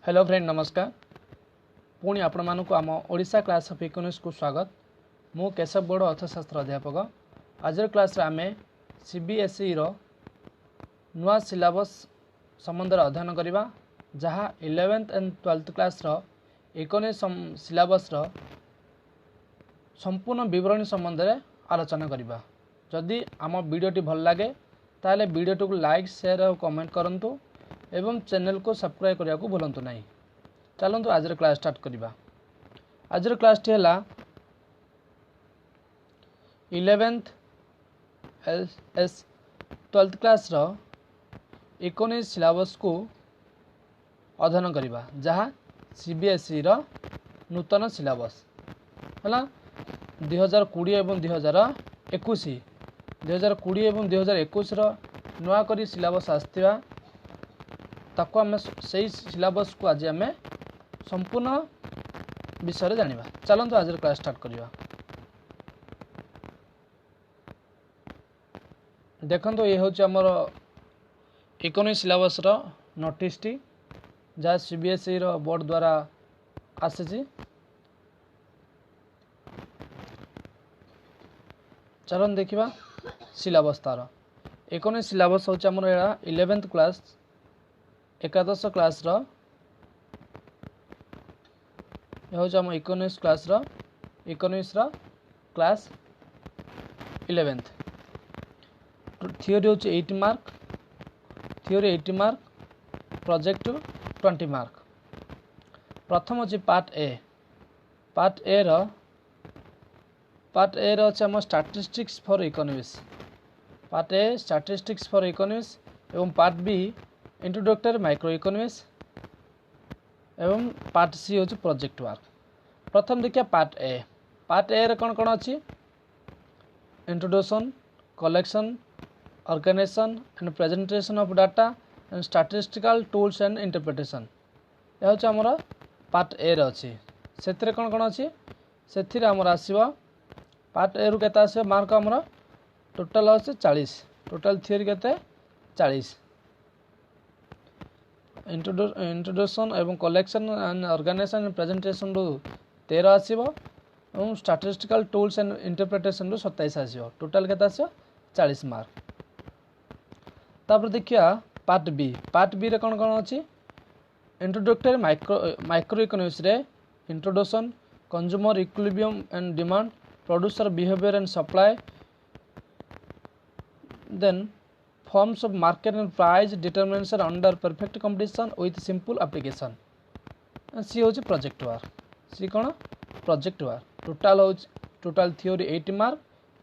Hello friend नमस्कार। पुणी आपण मानक आम ओडिशा क्लास ऑफ इकोनॉमिक्स को स्वागत। मु केशव गौड़ अर्थशास्त्र अध्यापक। आज क्लास आम सीबीएसई रो नुआ सिलेबस संबंध अध्ययन करवा जहाँ 11th एंड 12th क्लास रो इकोनॉमिक्स सिलेबस रो संपूर्ण विवरणी संबंध में आलोचना करवा। जदि आम वीडियोटी भल लगे ताले वीडियो को लाइक शेयर और कमेंट करंतु एवं चैनल को सब्सक्राइब करने को भूलु नहीं। चलतु आज क्लास स्टार्ट करवा। आज क्लास टी है 11th एस 12th क्लास रो इकोनॉमिक्स सिलेबस को अध्ययन करवा जहाँ सीबीएसई रो नूतन सिलेबस है 2020 एवं 2021 2020 एवं 2021 रो नुआ करी सिलेबस आसथिबा ताको आम से सिलेबस को आज आम संपूर्ण विषय जानिबा। चलतु आज क्लास स्टार्ट करवा। देखो ये हूँ आमर इकोनॉमिक्स सिलेबस रो नोटिस टी जहाँ सीबीएसई रो बोर्ड द्वारा आसी। चलन देखा सिलेबस तार इकोनॉमिक्स सिलेबस हूँ आमर 11th क्लास एकादश क्लास रो हूँ आम इकोनॉमिक्स क्लास 11th थियोरी हूँ 8 मार्क प्रोजेक्ट 20 मार्क। प्रथम अच्छी पार्ट ए रो आम statistics for economics. Part A statistics for economics एवं part B introductory micro economics एवं पार्ट सी हूँ प्रोजेक्ट वर्क। प्रथम देखिए पार्ट ए रे कौन कौन अच्छी introduction collection organization and presentation of data and statistical tools and interpretation यह हूँ आमर पार्ट ए रे अच्छी। से कौन कौन अच्छी से आमर आसो पार्ट ए रु केते आसो मार्क आमर टोटाल अच्छे 40 टोटाल थियोरी केते 40 इंट्रोडक्शन एवं collection and organization and presentation रु 13 आसो और स्टैटिस्टिकल टूल्स एंड इंटरप्रिटेशन रु 27 आसो टोटाल केते आसो 40 मार्क। तापर देखिया पार्ट बी रे कौन कौन अच्छी इंट्रोडक्टरी माइक्रो इकोनॉमिक्स रे introduction consumer equilibrium and demand producer behaviour and supply then forms of market and price determination under perfect competition with simple application। सी हूँ प्रोजेक्ट वर्क सी कौन project work total theory 80 mark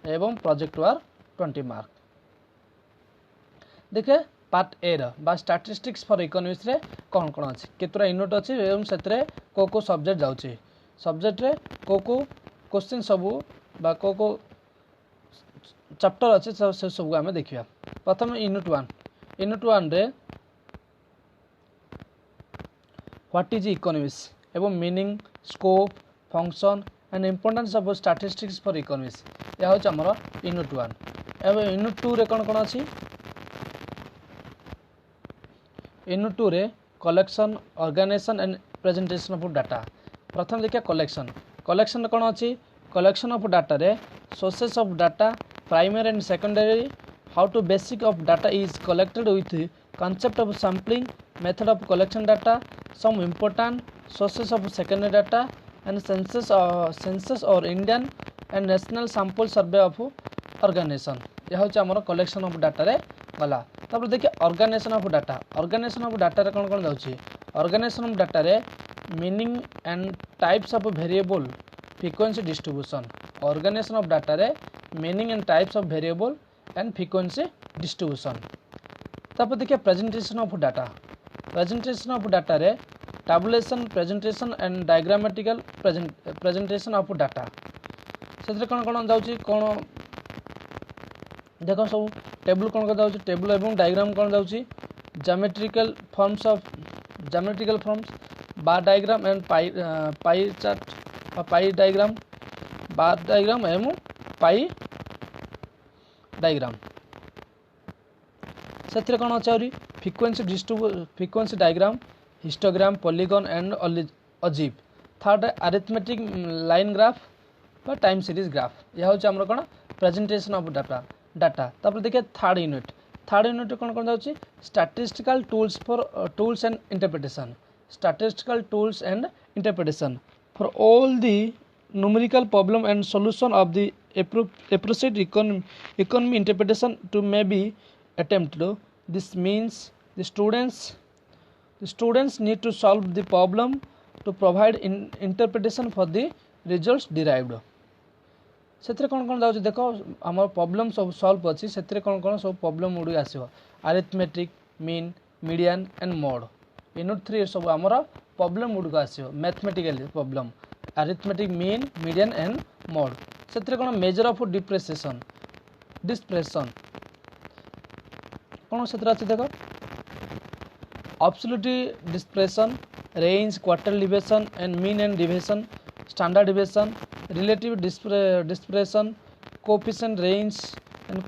एवं project work 20 mark. देखे part A बा statistics for economics रे कौन कौन अच्छी केतरा unit अच्छी एवं से को सब्जेक्ट जाऊँगी सब्जेक्ट रे को क्वेश्चन सबू बा को चैप्टर अच्छे से सब आम देखा। प्रथम यूनिट 1 रे व्हाट इज इकोनॉमिक्स एवं meaning scope function and importance of statistics for economics यह हूँ आमर यूनिट 1। एवं यूनिट 2 रे कौन कौन अच्छी यूनिट 2 रे collection organization and presentation of data. प्रथम देखिए कलेक्शन कौन अच्छी कलेक्शन ऑफ डाटा रे sources of data primary and secondary how to basic of data is collected with concept of sampling method of collection data some important sources of secondary data and census or Indian and national sample survey of organization यह हूँ आमर collection of data रे गला। तापर देखिए organisation of data रे कौन कौन जाउछि ऑर्गेनाइजेशन ऑफ डाटा रे meaning and types of variable frequency distribution organisation of data रे meaning and types of variable and frequency distribution. तापर देखिए प्रेजेंटेशन ऑफ डाटा रे tabulation presentation and diagrammatical presentation of data से कौन कौन जाउछि कौन देखो सब टेबल कौन कौन जाउछि टेबल एवं डायग्राम कौन जाउछि geometrical forms bar diagram and pie chart pie diagram bar diagram एवं पाई डायग्राम से कौन अच्छे frequency diagram histogram, polygon and अजीब। थर्ड अरिथमेटिक लाइन ग्राफ बा टाइम सीरीज ग्राफ। यह हूँ आमर कौन प्रेजेंटेशन ऑफ डाटा। तापर देखिए थर्ड यूनिट कौन कौन जाऊँगी statistical tools and interpretation. Statistical tools and interpretation for all the numerical problem and solution of the appropriate economy interpretation to may be attempted. This means the students need to solve the problem to provide interpretation for the results derived. से कौन कौन जाऊँ देख आम problem सब solve अच्छी से कौन कौन सब प्रॉब्लम गुड़ी आसो arithmetic mean median and mode. Unit 3 सब आमर प्रॉब्लम गुड़िक आसो mathematical problem arithmetic mean median and mode. से कौन मेजर ऑफ डिप्रेशन कौन से अच्छे देख absolute dispersion range quartile deviation and mean and deviation standard deviation relative dispersion coefficient range and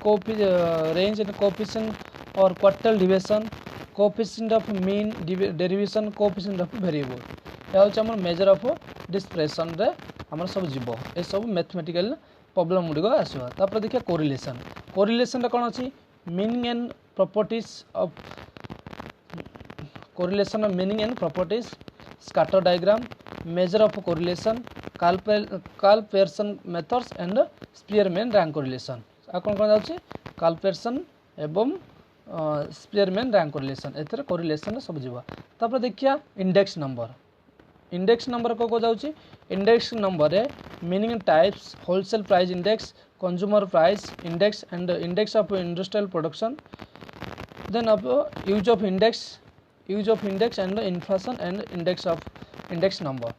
coefficient और quartile deviation coefficient of mean derivation coefficient of variable. यह हूँ आम मेजर ऑफ डिस्प्रेशन रे आमर सब जीव ये सब मैथमेटिकल प्रॉब्लम गुड़िक आसो। तापर देखिए कोरिलेशन कौन अच्छी meaning and properties of correlation of meaning and properties scatter diagram measure of correlation Karl Pearson methods and Spearman rank correlation. आ कौन कौन जाऊँगी कार्ल पेयरसन एवं स्पीयरमैन रैंक कोरिलेशन एथरे कोरिलेशन सब जीव। तापर देखिए इंडेक्स नंबर को जाऊँगी इंडेक्स नंबर रे meaning types wholesale price index consumer price index and index of industrial production then of use of index and inflation and index number.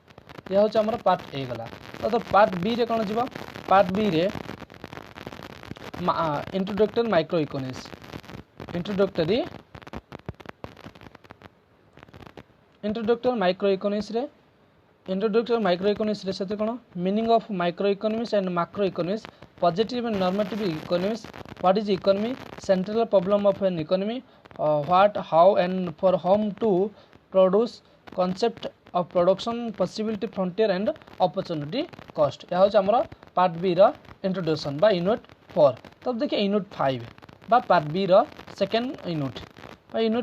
यह हूँ आम पार्ट ए गला। तो पार्ट बी रे कौन जीव पार्ट बी रे introductory micro economics introductory micro economics से कौन meaning of microeconomics and macroeconomics positive and normative economics what is economy central problem of an economy what how and for whom to produce concept of production possibility frontier and opportunity cost. यह हूँ आम part B रो introduction बा unit 4। तब देखिए unit 5 बा part B रो second unit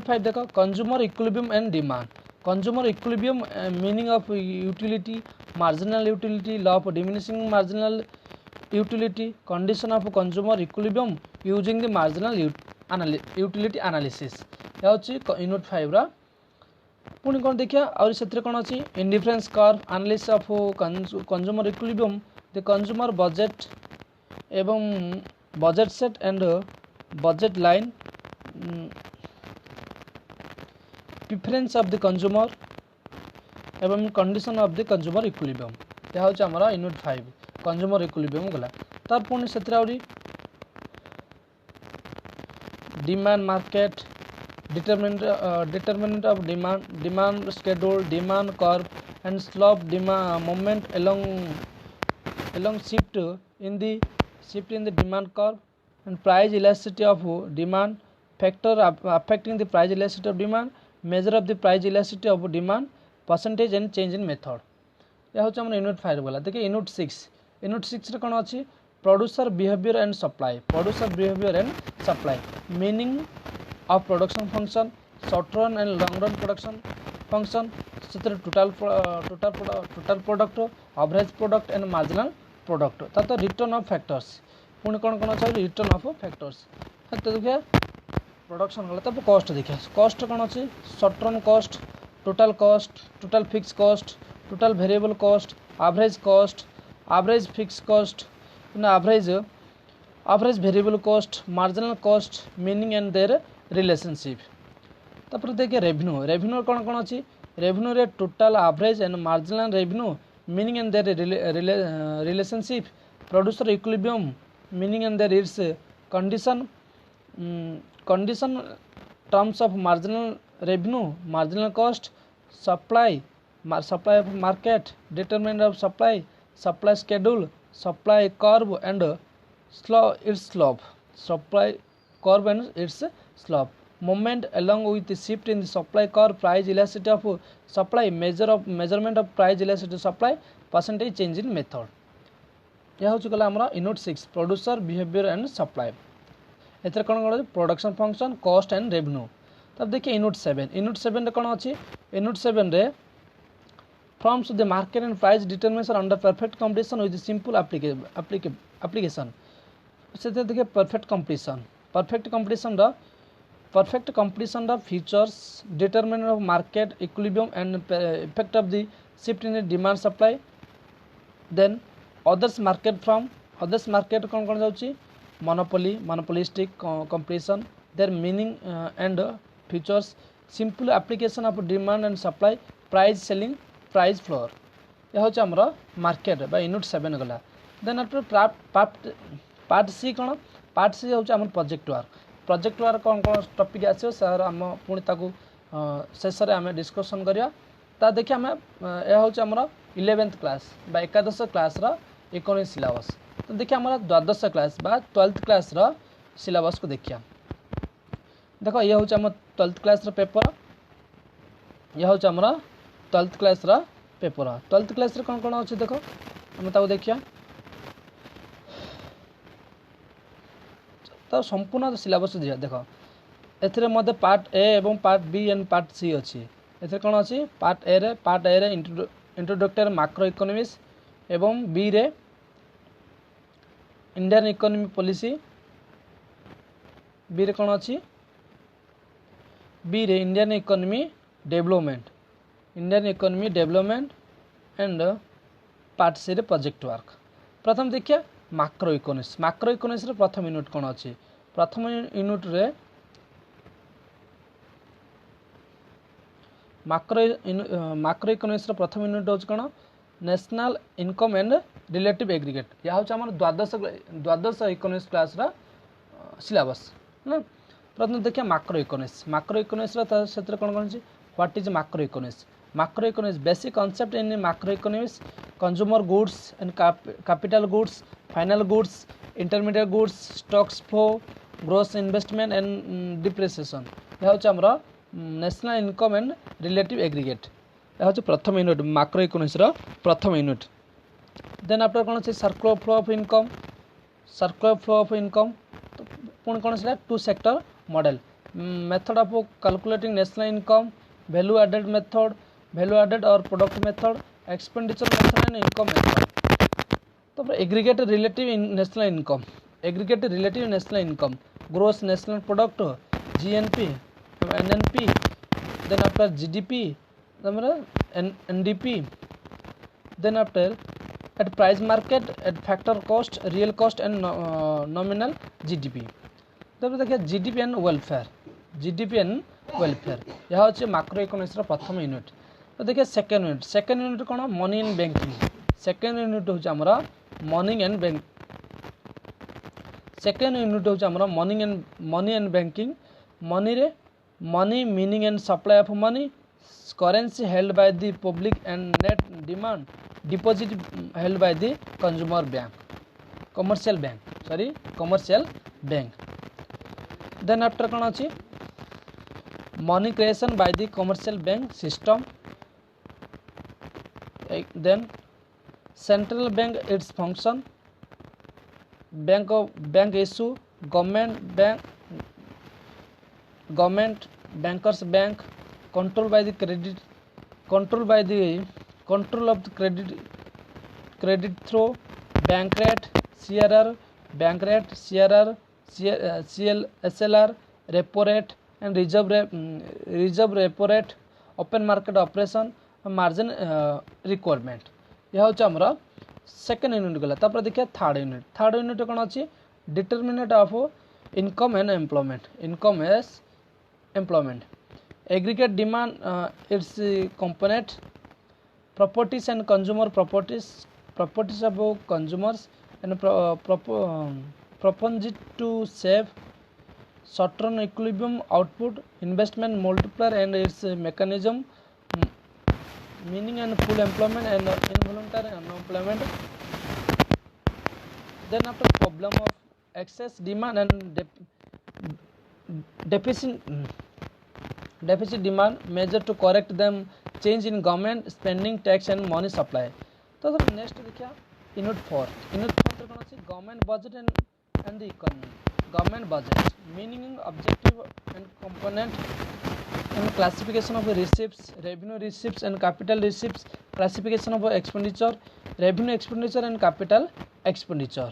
5 देख consumer equilibrium and demand. Consumer equilibrium meaning of utility marginal utility law of diminishing marginal utility condition of consumer equilibrium using the marginal utility analysis. यह हूँ unit 5 रो पुणी कौन देखिए और से कौन अच्छी indifference curve analysis of consumer equilibrium the consumer budget एवं budget set and budget line preference of the consumer एवं condition of the consumer equilibrium. यह हूँ आम यूनिट 5 कंज्यूमर इक्विलिब्रियम गला। तार पुणी से demand market determinant of demand schedule demand curve and slope moment along shift in the demand curve and price elasticity of demand factor affecting the price elasticity of demand measure of the price elasticity of demand percentage and change in method। यह हूँ आम unit 5 गला। देखिए unit 6 कौन अच्छी producer behaviour and supply meaning of production function short run and long run production function total product average product and marginal product तो return of factors पुणी कौन कौन अच्छा रिटर्न ऑफ फैक्टर्स। तो देखिए प्रोडक्शन गला। तब कॉस्ट देखिए कॉस्ट कौन अच्छी short run cost total fixed cost total variable cost average fixed cost average variable cost marginal cost meaning and their relationship. तापर देखिए रेवेन्यू कौन कौन अच्छी रेवेन्यू रे total average and marginal revenue meaning and their relationship producer equilibrium meaning and their its condition terms of marginal revenue marginal cost supply of market determinant of supply schedule supply curve and slope supply curve and it's slope. Moment along with the shift in the supply curve, price elasticity of supply, measurement of price elasticity supply, percentage change in method. यह हूँ गला आमर unit 6 producer behaviour and supply एथर कौन कौन production function cost and revenue. तब देखिए unit 7 कौन अच्छी यूनिट 7 रे forms the market and price determination under perfect competition with simple application से देखिए perfect competition the features determination of market equilibrium and effect of the shift in demand supply. Then others market कौन कौन जाऊँगी monopolistic competition their meaning and features simple application of demand and supply price selling price floor. यह हूँ आमर market बा unit 7 गला। Then after part सी कौन part C हूँ आम प्रोजेक्ट वर्क कौन कौन टॉपिक आसो सर आम पुणी ताकू शेष में आम डिस्कसन करवा ता देखिए आम यह हूँ आमर 11th क्लास बा एकादश क्लास इकोनॉमिक्स सिलेबस। तो देखिए आमर द्वादश क्लास बा 12th क्लास सिलेबस को देखिए देख ये हूँ आम 12th क्लास पेपर यह हूँ आमर 12th class paper 12th class कौन कौन अच्छे देख आम ताको देखिया तो संपूर्ण सिलेबस दिया देख एथिरे मध्य पार्ट ए एवं part B and part C अच्छी एथिरे कौन अच्छी पार्ट ए रे इंट्रोडक्टरी मैक्रो इकोनॉमिक्स एवं बी रे इंडियन इकोनॉमिक पॉलिसी बी रे कौन अच्छी बी रे Indian economy development and part C रे प्रोजेक्ट वर्क। प्रथम देखिए मैक्रो इकोनॉमिक्स रे प्रथम यूनिट कौन अच्छी प्रथम यूनिट रे मैक्रो इकोनॉमिक्स रे प्रथम यूनिट हूँ कौन national income and relative aggregate यह हूँ आम द्वादश इकोनॉमिक्स क्लास सिलेबस ना। प्रथम देखिए मैक्रो इकोनॉमिक्स से कौन कौन what is macroeconomics basic concept in macroeconomics consumer goods and capital goods final goods intermediate goods stocks flow gross investment and depreciation. यह हूँ आमर national income and relative aggregate यह हूँ प्रथम unit macroeconomics प्रथम unit. Then after कौन अच्छे circular flow of income तो पुणी कौन से two sector model method of calculating national income value added और product method expenditure method and income method. तो aggregate relative national income gross national product GNP NNP then after GDP NDP then after at price market at factor cost real cost and nominal GDP। तब देखिए GDP and welfare यह हूँ macro economics प्रथम unit. तो देखिए second unit कौन money and banking second unit हूँ आमर money and banking money meaning and supply of money currency held by the public and net demand deposit held by the commercial bank. Then after कौन अच्छी money creation by the commercial bank system. Then central bank its function bank issue government bankers bank control of the credit through bank rate CRR SLR repo rate and reserve repo rate open market operation margin requirement। यह हूँ आमर second unit गला। तापर देखिए third unit कौन अच्छी determinate of income and employment aggregate demand its component properties and consumer properties of consumers and propensity to save short-term equilibrium output investment multiplier and its mechanism meaning and full employment and involuntary unemployment। Then after problem of excess demand and deficit demand measure to correct them change in government spending tax and money supply. तो next देखिए unit 4 रे कौन अछि government budget and the economy. Government budget meaning objective and component and classification of receipts, revenue receipts and capital receipts, classification of expenditure, revenue expenditure and capital expenditure.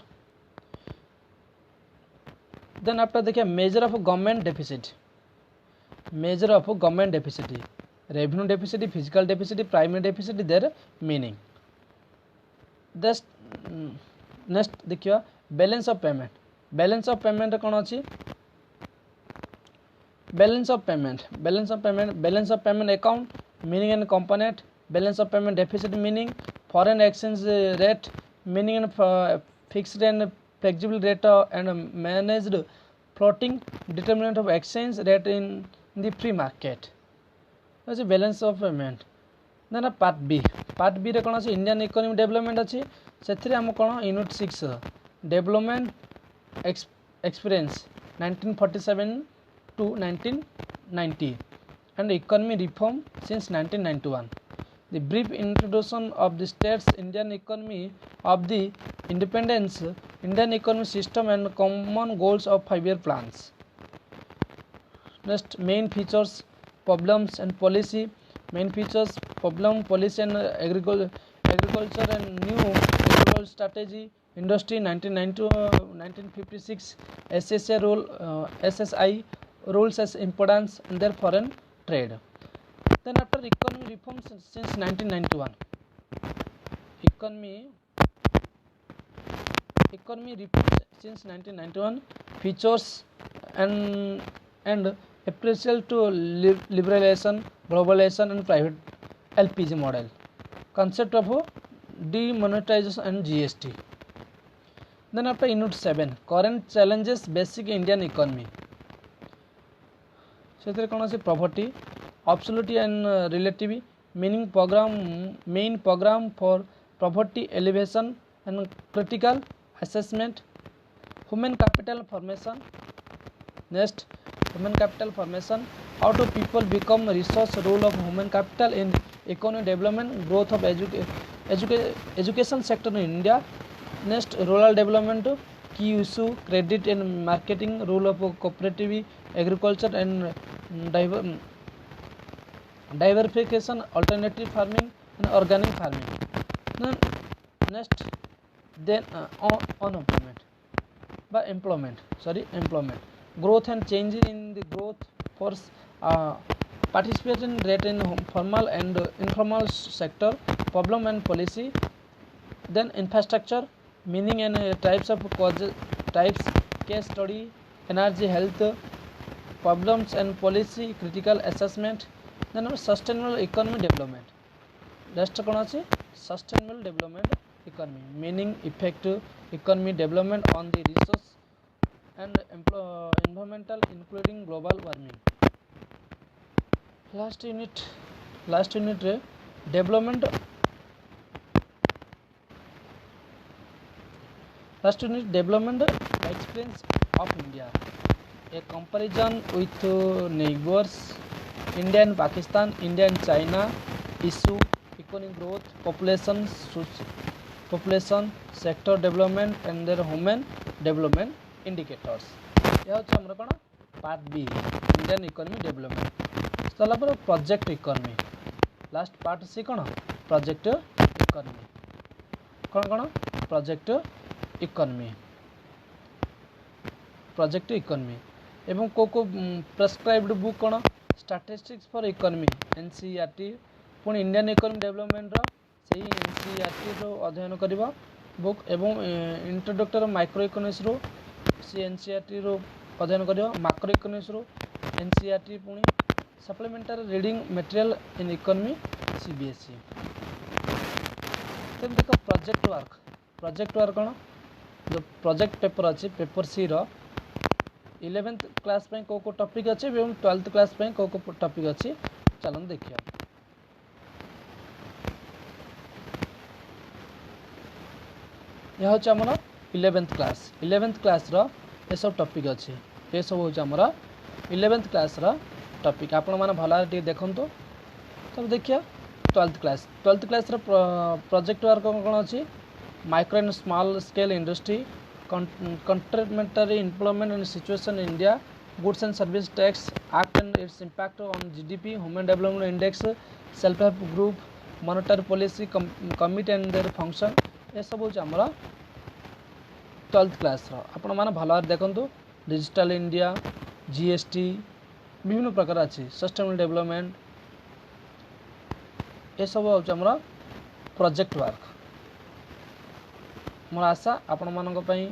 Then after देखिए measure of government deficit, measure of government deficit, revenue deficit, physical deficit, primary deficit, their meaning. Just next देखिए balance of payment. balance of payment कौन अच्छी balance of payment account meaning and component, balance of payment deficit meaning, foreign exchange rate meaning and fixed and flexible rate and managed floating determinant of exchange rate in the free market. That's the balance of payment. Then part B रे कौन अच्छी Indian economy development अच्छी से आम कौन unit 6 development experience 1947 to 1990 and economy reform since 1991. The brief introduction of the state's Indian economy of the independence, Indian economic system and common goals of 5-year plans. Next, main features, problems and policy. Main features, problem, policy and agriculture and new agricultural strategy. Industry 1956 SSI rule, SSI rules as importance in their foreign trade. Then after economic reforms since 1991, economy reforms since 1991 features and appraisal to liberalization, globalization and private LPG model, concept of demonetization and GST. Then after unit 7 current challenges basic Indian economy. से कौन से property absolute and relative meaning program main program for property elevation and critical assessment human capital formation. Next human capital formation how to people become resource role of human capital in economic development growth of education sector in India. Next rural development की issue credit and marketing role of cooperative agriculture and diversification, alternative farming and organic farming. Then next unemployment by employment growth and change in the growth force, participation rate in formal and informal sector, problem and policy. Then infrastructure meaning and types of causes, types, case study, energy, health, problems and policy, critical assessment. Then sustainable economy development. Next कौन अच्छे sustainable development economy meaning effective economy development on the resource and environmental including global warming. Last unit रे development experience of India. A comparison with neighbors India and Pakistan, India and China, issue, economic growth, population, sector development and their human development indicators. यह होच्छे हमर कोन part B Indian economy development. चला पर project economy last part C कोन project economy कोन project economy एवं को प्रेस्क्राइब्ड बुक कौन स्टैटिस्टिक्स फॉर इकोनॉमी एनसीईआरटी पुणी इंडियन इकोनॉमी डेवलपमेंट से एनसीईआरटी रो अध्ययन करिबा बुक एवं इंट्रोडक्टर माइक्रो इकोनॉमिक्स रो सी एनसीईआरटी रो अध्ययन करिबा मैक्रो इकोनॉमिक्स रो एनसीईआरटी पुणी supplementary reading material in economy CBSE. तेन देखो प्रोजेक्ट वर्क कौन जो प्रोजेक्ट पेपर अच्छे पेपर सी रो 11th क्लास पे को टॉपिक अच्छे एवं 12th क्लास पे को टॉपिक अच्छे चलन देखिए. यह होचे हमर 11th क्लास रो ये सब टॉपिक अच्छे ये सब होचे हमर 11th क्लास टॉपिक आपण मैंने भल भाव देखु। तब देखिए 12th क्लास प्रोजेक्ट वर्क कौन अच्छी micro and small scale industry complementary employment and situation in India goods and service tax act and its impact on GDP human development index self help group monetary policy committee and their function ये सब हूँ आमर 12th class आपण मैंने भल भाव देखु। Digital India GST विभिन्न प्रकार अच्छी सस्टेनेबल डेवलपमेंट ये सब हूँ प्रोजेक्ट वर्क। मोर आशा आपण मानक पई